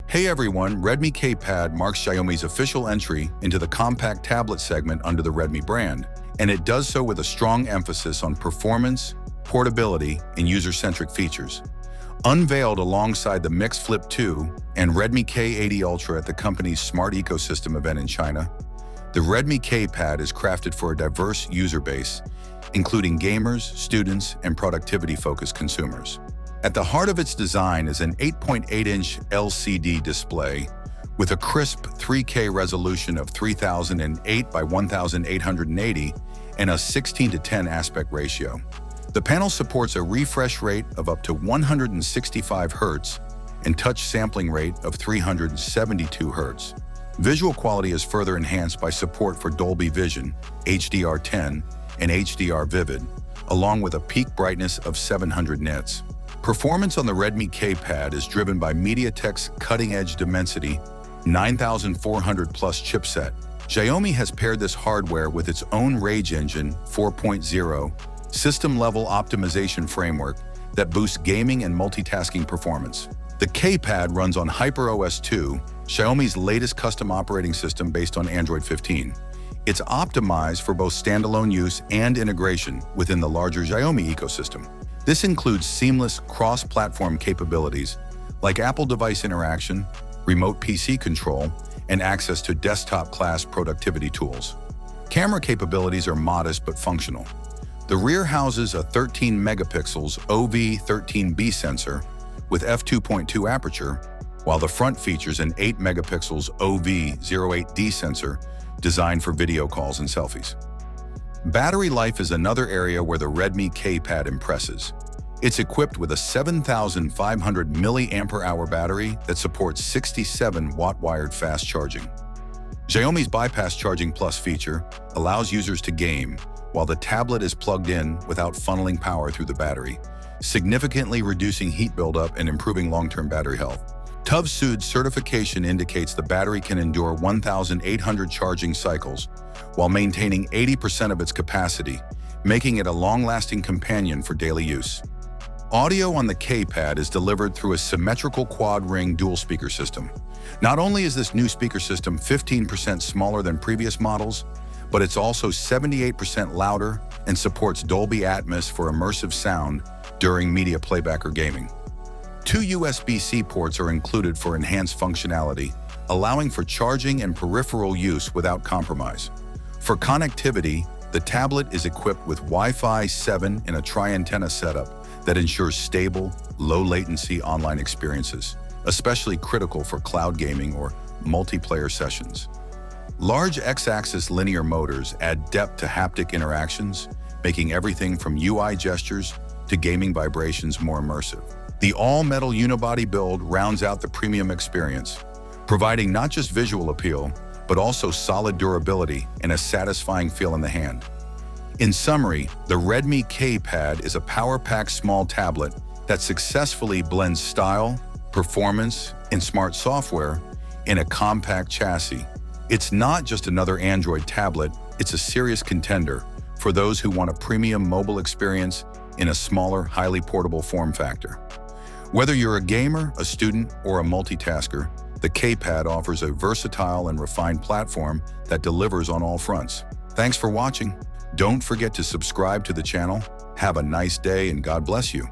Hey everyone, Redmi K Pad marks Xiaomi's official entry into the compact tablet segment under the Redmi brand, and it does so with a strong emphasis on performance, portability, and user-centric features. Unveiled alongside the Mix Flip 2 and Redmi K80 Ultra at the company's Smart Ecosystem event in China, the Redmi K Pad is crafted for a diverse user base, including gamers, students, and productivity-focused consumers. At the heart of its design is an 8.8-inch LCD display with a crisp 3K resolution of 3008 by 1880 and a 16:10 aspect ratio. The panel supports a refresh rate of up to 165 Hz and touch sampling rate of 372 Hz. Visual quality is further enhanced by support for Dolby Vision, HDR10, and HDR Vivid, along with a peak brightness of 700 nits. Performance on the Redmi K Pad is driven by MediaTek's cutting-edge Dimensity 9400 plus chipset. Xiaomi has paired this hardware with its own Rage Engine 4.0 system-level optimization framework that boosts gaming and multitasking performance. The K Pad runs on HyperOS 2, Xiaomi's latest custom operating system based on Android 15. It's optimized for both standalone use and integration within the larger Xiaomi ecosystem. This includes seamless cross-platform capabilities like Apple device interaction, remote PC control, and access to desktop-class productivity tools. Camera capabilities are modest but functional. The rear houses a 13-megapixels OV13B sensor with f2.2 aperture, while the front features an 8-megapixels OV08D sensor designed for video calls and selfies. Battery life is another area where the Redmi K Pad impresses. It's equipped with a 7,500 mAh battery that supports 67-watt wired fast charging. Xiaomi's Bypass Charging Plus feature allows users to game while the tablet is plugged in without funneling power through the battery, significantly reducing heat buildup and improving long-term battery health. TÜV certification indicates the battery can endure 1,800 charging cycles while maintaining 80% of its capacity, making it a long-lasting companion for daily use. Audio on the K Pad is delivered through a symmetrical quad-ring dual-speaker system. Not only is this new speaker system 15% smaller than previous models, but it's also 78% louder and supports Dolby Atmos for immersive sound during media playback or gaming. 2 USB-C ports are included for enhanced functionality, allowing for charging and peripheral use without compromise. For connectivity, the tablet is equipped with Wi-Fi 7 in a tri-antenna setup that ensures stable, low-latency online experiences, especially critical for cloud gaming or multiplayer sessions. Large X-axis linear motors add depth to haptic interactions, making everything from UI gestures to gaming vibrations more immersive. The all-metal unibody build rounds out the premium experience, providing not just visual appeal, but also solid durability and a satisfying feel in the hand. In summary, the Redmi K Pad is a power-packed small tablet that successfully blends style, performance, and smart software in a compact chassis. It's not just another Android tablet, it's a serious contender for those who want a premium mobile experience in a smaller, highly portable form factor. Whether you're a gamer, a student, or a multitasker, the K Pad offers a versatile and refined platform that delivers on all fronts. Thanks for watching. Don't forget to subscribe to the channel. Have a nice day and God bless you.